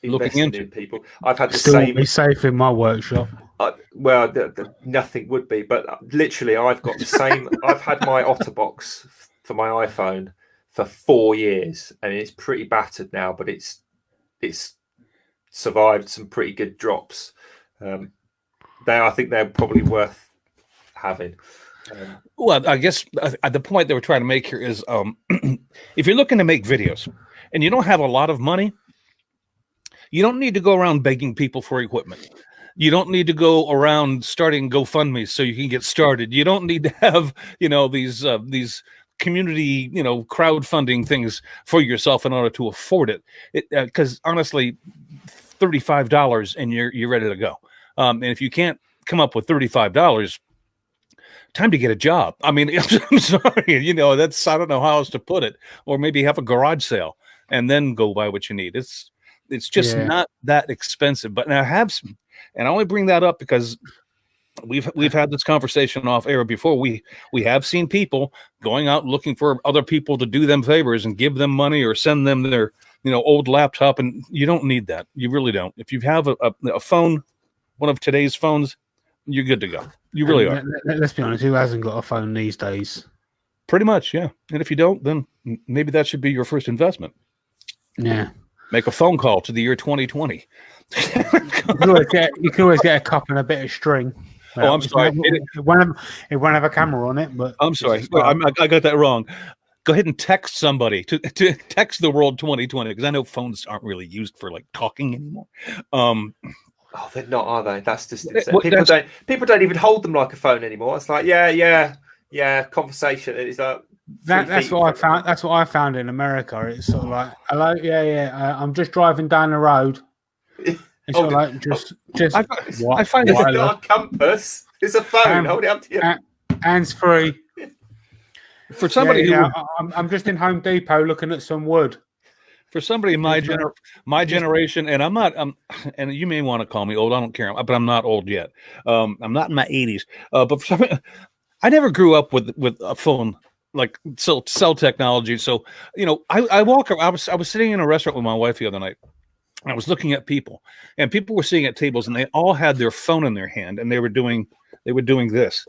investing in people. I've had the same. Be safe in my workshop. Nothing would be, but literally, I've got the same. I've had my OtterBox for my iPhone for 4 years, and it's pretty battered now, but it's survived some pretty good drops. I think they're probably worth having. Well, I guess the point that we're trying to make here is, if you're looking to make videos and you don't have a lot of money, you don't need to go around begging people for equipment. You don't need to go around starting GoFundMe so you can get started. You don't need to have, these community, crowdfunding things for yourself in order to afford it. Because honestly, $35 and you're ready to go. And if you can't come up with $35, time to get a job. I mean, I'm sorry, I don't know how else to put it. Or maybe have a garage sale and then go buy what you need. It's just not that expensive. But now and I only bring that up because we've had this conversation off air before. We have seen people going out looking for other people to do them favors and give them money or send them their old laptop, and you don't need that. You really don't. If you have a phone, one of today's phones, you're good to go. You really are. Let's be honest, who hasn't got a phone these days? Pretty much, yeah. And if you don't, then maybe that should be your first investment. Yeah. Make a phone call to the year 2020. You can always get a cup and a bit of string. Well, I'm sorry. It won't have a camera on it, but I'm sorry. I got that wrong. Go ahead and text somebody to text the world 2020, because I know phones aren't really used for like talking anymore. Oh, they're not, are they? That's just people don't even hold them like a phone anymore. It's like yeah, conversation. It's like that's what I found. That's what I found in America. It's sort of like, hello, I'm just driving down the road. It's sort of like just. I find it's not a compass. It's a phone. Hold it up to you. Hands free. For somebody I'm just in Home Depot looking at some wood. For somebody in my generation, and and you may want to call me old, I don't care, but I'm not old yet. I'm not in my 80s. But for somebody, I never grew up with a phone, like cell technology. So, I walk around. I was sitting in a restaurant with my wife the other night. I was looking at people, and people were sitting at tables, and they all had their phone in their hand, and they were doing this.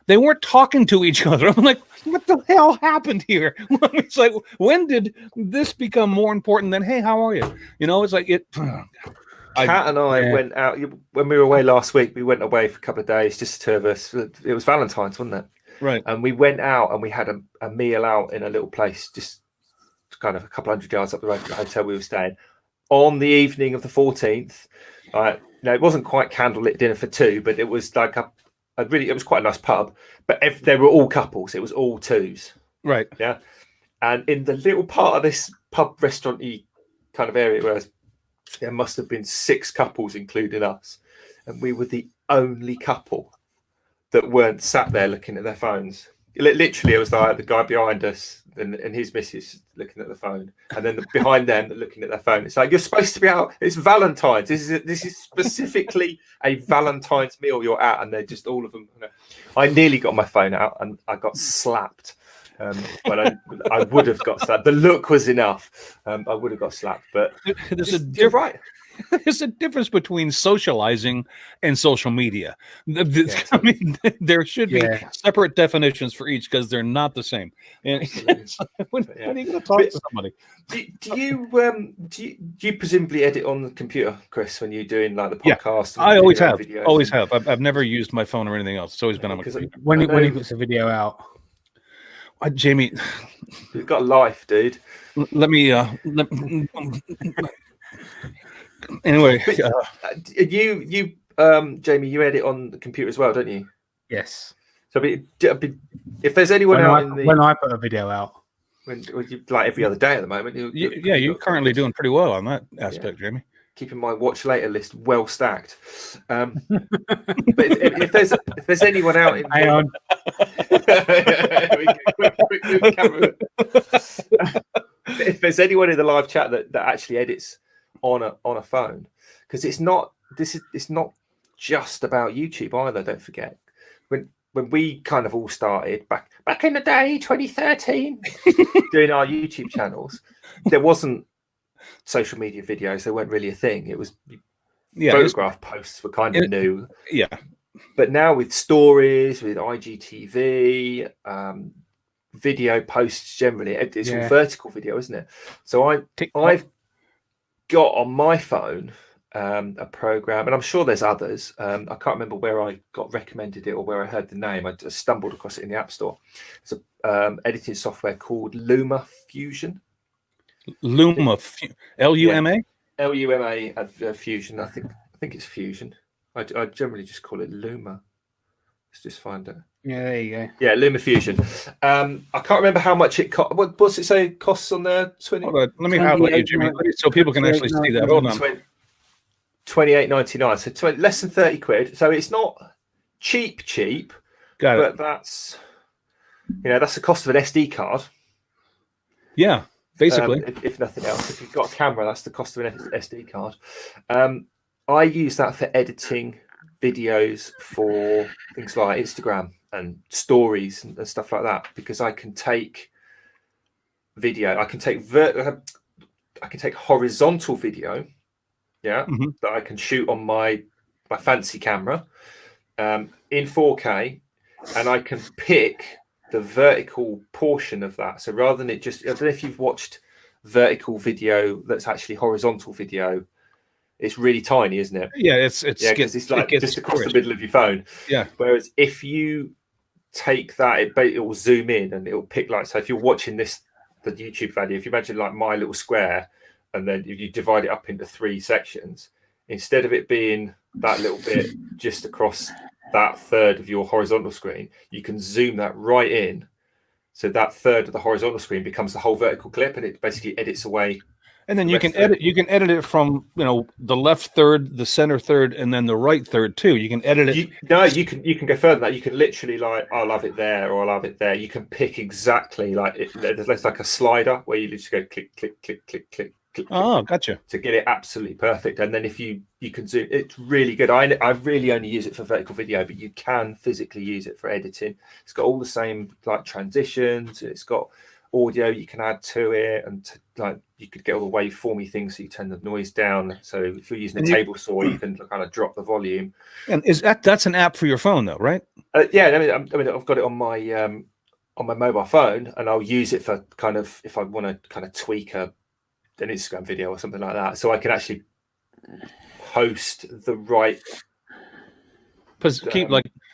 They weren't talking to each other. I'm like, what the hell happened here? It's like, when did this become more important than, hey, how are you? It's like it. Kat and I went out when we were away last week. We went away for a couple of days, just the two of us. It was Valentine's, wasn't it? Right. And we went out and we had a meal out in a little place, just kind of a couple hundred yards up the road from the hotel we were staying. On the evening of the 14th, it wasn't quite candlelit dinner for two, but it was like it was quite a nice pub, but they were all couples. It was all twos. Right. Yeah. And in the little part of this pub restaurant-y kind of area, where there must have been 6 couples, including us. And we were the only couple that weren't sat there looking at their phones. Literally, it was like the guy behind us and his missus looking at the phone, and then behind them looking at their phone. It's like, you're supposed to be out. It's Valentine's. This is specifically a Valentine's meal you're at, and they're just all of them. I nearly got my phone out and I got slapped. But I would have got slapped. The look was enough. I would have got slapped. But you're right. There's a difference between socializing and social media. I mean, there should be separate definitions for each, because they're not the same. And when are you going to talk to somebody? Do you presumably edit on the computer, Chris, when you're doing like the podcast? I always have. Always have. I've never used my phone or anything else. It's always been on my computer. When he puts a video out. Jamie, you've got life, dude. Let me. Anyway, you Jamie, you edit on the computer as well, don't you? Yes. So if there's anyone when I put a video out, when you, like every other day at the moment, you're currently doing pretty well on that aspect, Jamie. Keeping my watch later list well stacked. But if there's anyone out in hang on. if there's anyone in the live chat that actually edits on a phone, because it's not just about YouTube either. Don't forget when we kind of all started back in the day, 2013, doing our YouTube channels, there wasn't social media videos. They weren't really a thing. It was photograph posts were kind of new. Yeah. But now with stories, with IGTV, video posts generally, it's all vertical video, isn't it? So I've got on my phone a program, and I'm sure there's others. I can't remember where I got recommended it or where I heard the name. I just stumbled across it in the App Store. It's a editing software called Luma Fusion. Luma, Luma? Luma Fusion. I think it's Fusion. I generally just call it Luma. Let's just find it. Yeah, there you go. Yeah, Luma Fusion. I can't remember how much it cost. What's it say it costs on there? 20. Hold on. Let me highlight you, Jimmy, so people can actually see that. Hold on. $28.99. So less than 30 quid. So it's not cheap. Got it. But that's the cost of an SD card. Yeah, basically. If nothing else, if you've got a camera, that's the cost of an SD card. I use that for editing videos for things like Instagram and stories and stuff like that, because I can take video, I can take horizontal video, that I can shoot on my fancy camera in 4K, and I can pick the vertical portion of that. So rather than it just, I don't know if you've watched vertical video that's actually horizontal video. It's really tiny, isn't it? Yeah, it's like just across the middle of your phone. Yeah. Whereas if you take that, it will zoom in and it will pick, like, so if you're watching the YouTube video, if you imagine like my little square, and then if you divide it up into 3 sections, instead of it being that little bit just across that third of your horizontal screen, you can zoom that right in. So that third of the horizontal screen becomes the whole vertical clip, and it basically edits away. And then you can edit it from, the left third, the center third, and then the right third too. You can edit it. You can go further than that. You can literally, like, I'll have it there or I'll have it there. You can pick exactly there's like a slider where you just go click, click, click, click, click, click. Oh, gotcha. To get it absolutely perfect. And then if you can zoom, it's really good. I really only use it for vertical video, but you can physically use it for editing. It's got all the same like transitions. It's got audio you can add to it, and you could get all the waveformy things, so you turn the noise down. So if you're using a table saw, you can kind of drop the volume. And that's an app for your phone though, right? Yeah, I mean I've got it on my mobile phone, and I'll use it for kind of if I want to kind of tweak an Instagram video or something like that, so I can actually post the right. Because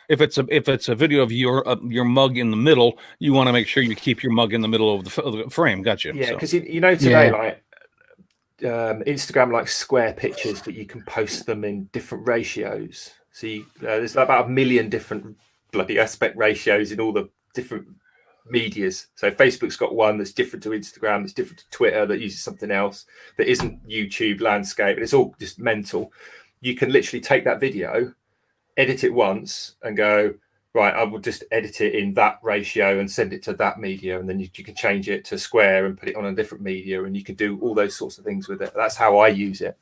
if it's a video of your mug in the middle, you want to make sure you keep your mug in the middle of the frame. Gotcha. Yeah, because today, like Instagram likes square pictures, but you can post them in different ratios. So there's about 1 million different bloody aspect ratios in all the different medias. So Facebook's got one that's different to Instagram, that's different to Twitter, that uses something else that isn't YouTube landscape, and it's all just mental. You can literally take that video, edit it once, and go, right, I will just edit it in that ratio and send it to that media, and then you can change it to square and put it on a different media, and you can do all those sorts of things with it. That's how I use it.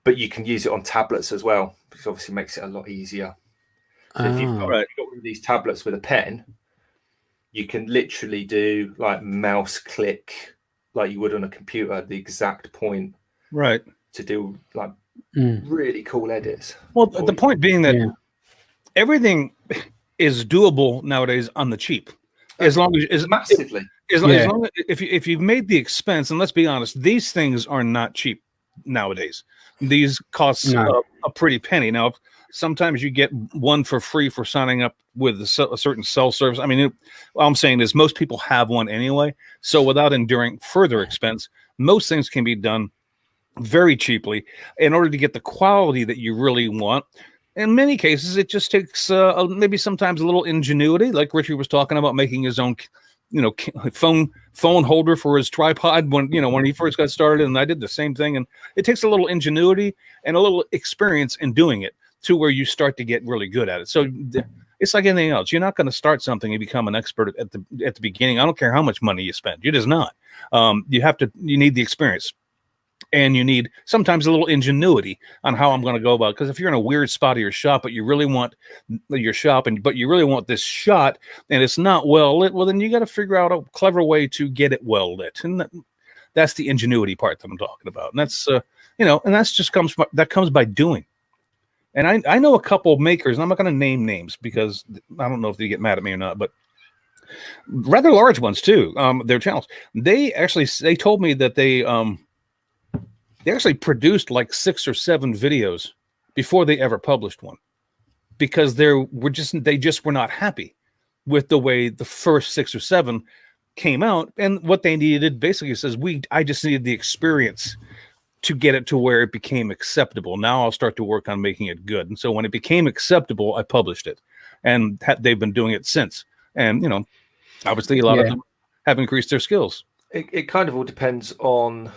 But you can use it on tablets as well, which obviously makes it a lot easier. So if you've got one of these tablets with a pen, you can literally do like mouse click like you would on a computer, the exact point, right, to do like really cool edits. Well, the point being that everything is doable nowadays on the cheap, as long as massively. As long as if you've made the expense, and let's be honest, these things are not cheap nowadays. These cost a pretty penny. Now, sometimes you get one for free for signing up with a certain cell service. I mean, what I'm saying is most people have one anyway. So without enduring further expense, most things can be done very cheaply in order to get the quality that you really want. In many cases, it just takes maybe sometimes a little ingenuity, like Richard was talking about, making his own, phone holder for his tripod when he first got started. And I did the same thing. And it takes a little ingenuity and a little experience in doing it to where you start to get really good at it. So it's like anything else. You're not going to start something and become an expert at the beginning. I don't care how much money you spend. You're just not. You need the experience. And you need sometimes a little ingenuity on how I'm going to go about it. Because if you're in a weird spot of your shop, but you really want your shop, but you really want this shot, and it's not well lit, well, then you got to figure out a clever way to get it well lit. And that's the ingenuity part that I'm talking about. And that's and that's just comes by doing. And I know a couple of makers, and I'm not going to name names because I don't know if they get mad at me or not, but rather large ones too. Their channels. They told me that they actually produced like 6 or 7 videos before they ever published one, because they just were not happy with the way the first 6 or 7 came out. And what they needed basically says, I just needed the experience to get it to where it became acceptable. Now I'll start to work on making it good. And so when it became acceptable, I published it, and they've been doing it since. And, obviously a lot of them have increased their skills. It kind of all depends on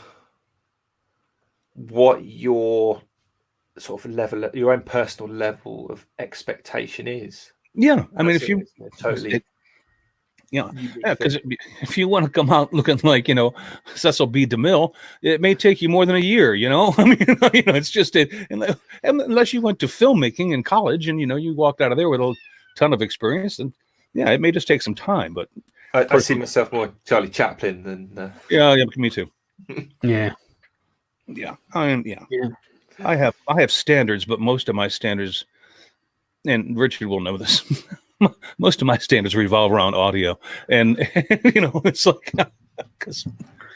what your sort of level, your own personal level of expectation is. Yeah, I mean, if you totally, because if you want to come out looking like Cecil B. DeMille, it may take you more than a year. I mean, it's just unless you went to filmmaking in college and you walked out of there with a ton of experience, and it may just take some time. But I see myself more Charlie Chaplin than. Yeah, me too. Yeah. Yeah, I have standards, but most of my standards, and Richard will know this, most of my standards revolve around audio, and it's like, because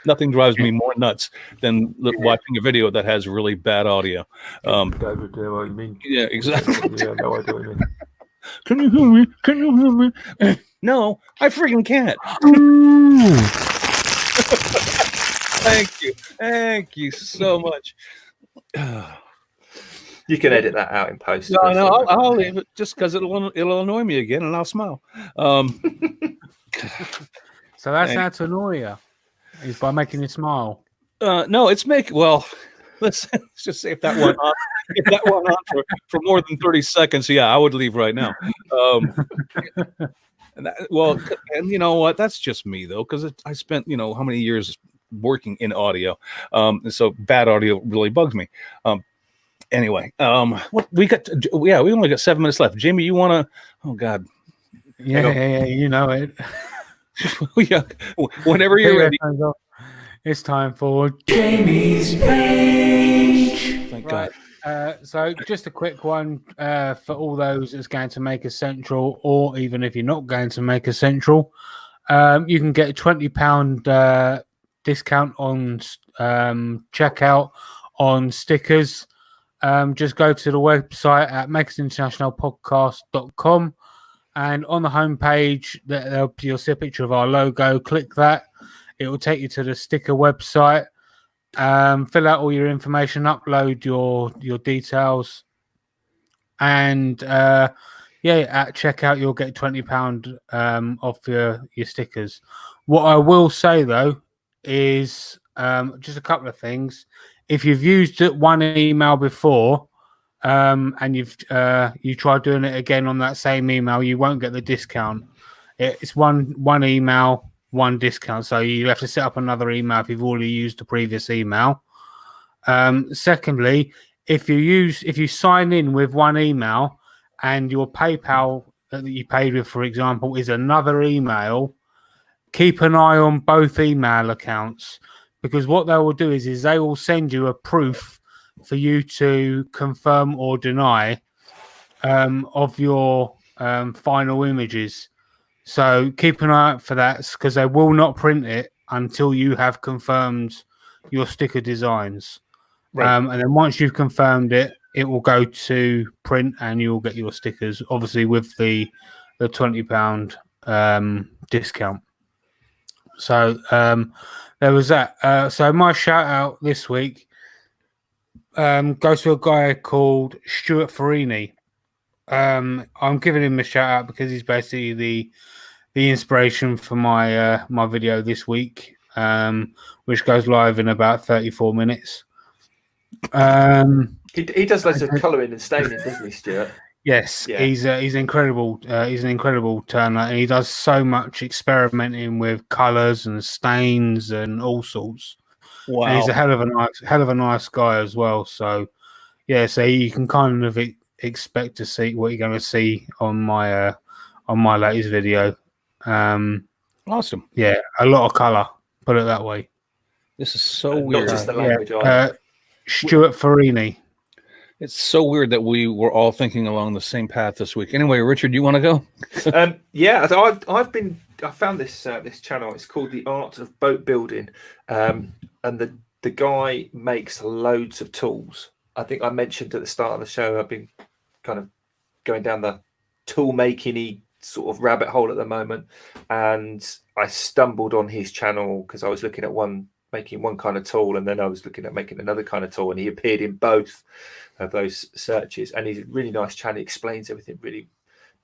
nothing drives me more nuts than watching a video that has really bad audio. What you mean? Yeah, exactly. Yeah, no, I do what you mean. Can you hear me? Can you hear me? No, I freaking can't. Thank you so much. You can edit that out in post. No, I'll leave it just because it'll annoy me again, and I'll smile. So that's how to annoy you, is by making you smile. No, it's let's just say if that went on for more than 30 seconds, I would leave right now. And you know what? That's just me though, because I spent how many years working in audio, and so bad audio really bugs me. Anyway, we only got 7 minutes left. Jamie, you want to? Oh God, yeah, you know it. Whenever you're ready. It's time for Jamie's Page. Thank God. So just a quick one for all those that's going to make a central, or even if you're not going to make a central, you can get a £20 discount on checkout on stickers. Just go to the website at makersinternationalpodcast.com, and on the homepage you'll see a picture of our logo. Click that. It will take you to the sticker website. Fill out all your information, upload your details, and at checkout you'll get £20 off your stickers. What I will say though is just a couple of things. If you've used one email before and you try doing it again on that same email, you won't get the discount. It's one email, one discount. So you have to set up another email if you've already used the previous email. Secondly, if you sign in with one email and your PayPal that you paid with, for example, is another email, keep an eye on both email accounts, because what they will do is they will send you a proof for you to confirm or deny of your final images. So keep an eye out for that, because they will not print it until you have confirmed your sticker designs. Right. And then once you've confirmed it, it will go to print and you'll get your stickers, obviously with the £20 discount. So there was that. So my shout out this week goes to a guy called Stuart Farini. I'm giving him a shout out because he's basically the inspiration for my my video this week, which goes live in about 34 minutes. He does loads of colouring and staining, doesn't he, Stuart? Yes, Yeah. he's incredible. He's an incredible turner, and he does so much experimenting with colours and stains and all sorts. Wow. And he's a hell of a nice guy as well. So yeah, so you can kind of expect to see what you're going to see on my latest video. Awesome. Yeah, a lot of colour. Put it that way. This is so Not weird. just the language. Either. Stuart Farini. It's so weird that we were all thinking along the same path this week. Anyway, Richard, you want to go? Yeah, I found this this channel. It's called The Art of Boat Building, and the guy makes loads of tools. I think I mentioned at the start of the show I've been kind of going down the tool making-y sort of rabbit hole at the moment, and I stumbled on his channel because I was looking at making one kind of tool, and then I was looking at making another kind of tool, and he appeared in both of those searches. And he's a really nice channel. He explains everything really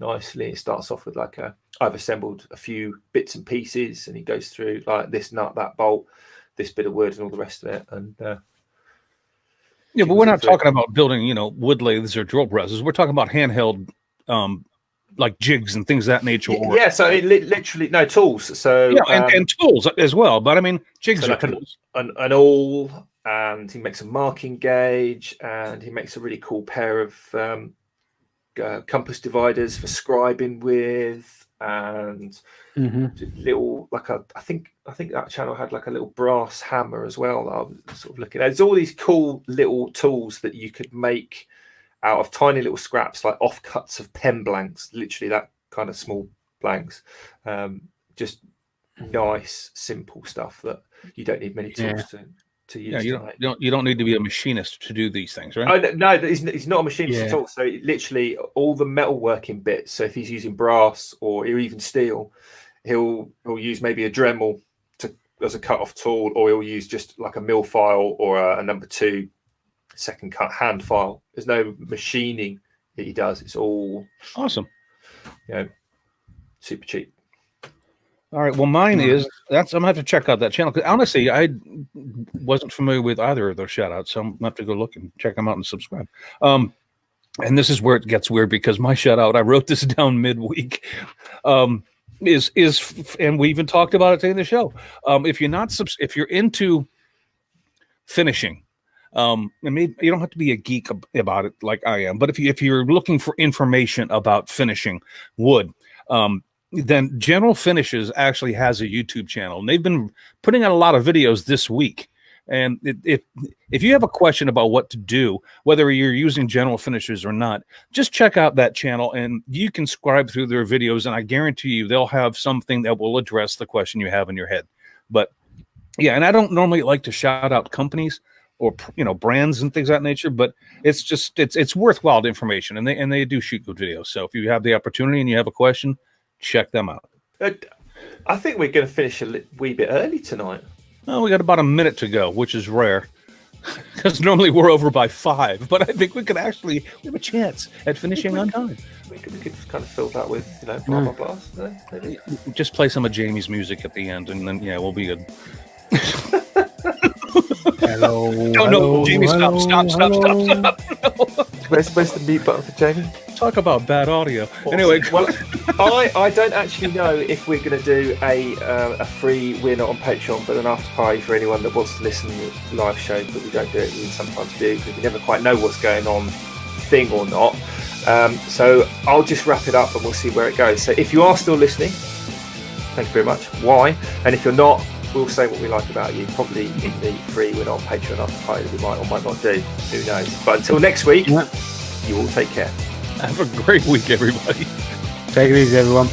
nicely. It starts off with like I've assembled a few bits and pieces, and he goes through like this nut, that bolt, this bit of wood, and all the rest of it. And yeah, but we're not talking about building, wood lathes or drill presses. We're talking about handheld, like jigs and things of that nature. Yeah, so it literally tools. So yeah, and tools as well. But I mean, jigs are tools. An awl, and he makes a marking gauge, and he makes a really cool pair of compass dividers for scribing with, and little I think that channel had like a little brass hammer as well that I was sort of looking at. There's all these cool little tools that you could make out of tiny little scraps, like offcuts of pen blanks, literally that kind of small blanks. Just nice, simple stuff that you don't need many tools to use. Yeah, you don't need to be a machinist to do these things, right? No, he's not a machinist at all. So literally all the metalworking bits. So if he's using brass or even steel, he'll use maybe a Dremel as a cut-off tool, or he'll use just like a mill file or a number 2 second cut hand file. There's no machining that he does. It's all awesome. Super cheap. All right. Well, mine is I'm gonna have to check out that channel, because honestly, I wasn't familiar with either of those shout outs, so I'm gonna have to go look and check them out and subscribe. And this is where it gets weird, because my shout out, I wrote this down midweek, is and we even talked about it today in the show. If you're into finishing, and maybe you don't have to be a geek about it like I am, but if you're looking for information about finishing wood, then General Finishes actually has a YouTube channel, and they've been putting out a lot of videos this week. And if you have a question about what to do, whether you're using General Finishes or not, just check out that channel, and you can scribe through their videos, and I guarantee you they'll have something that will address the question you have in your head. But yeah, and I don't normally like to shout out companies or brands and things of that nature, but it's just it's worthwhile information, and they do shoot good videos. So if you have the opportunity and you have a question, check them out. I think we're going to finish a wee bit early tonight. Well, we got about a minute to go, which is rare, because normally we're over by 5. But I think we have a chance at finishing on time. We could kind of fill that with blah blah blah. Maybe. Just play some of Jamie's music at the end, and then we'll be good. Hello. No, Jamie, stop. Where's the mute button for Jamie? Talk about bad audio. Awesome. Anyway, well, I don't actually know if we're going to do a free winner on Patreon, but an after party for anyone that wants to listen to the live show. But we don't do it. We sometimes do, because we never quite know what's going on, thing or not. So I'll just wrap it up, and we'll see where it goes. So if you are still listening, thank you very much. Why? And if you're not, we'll say what we like about you, probably in the free winner on Patreon after party that we might or might not do. Who knows? But until next week, you all take care. have a great week, everybody. Take it easy, everyone.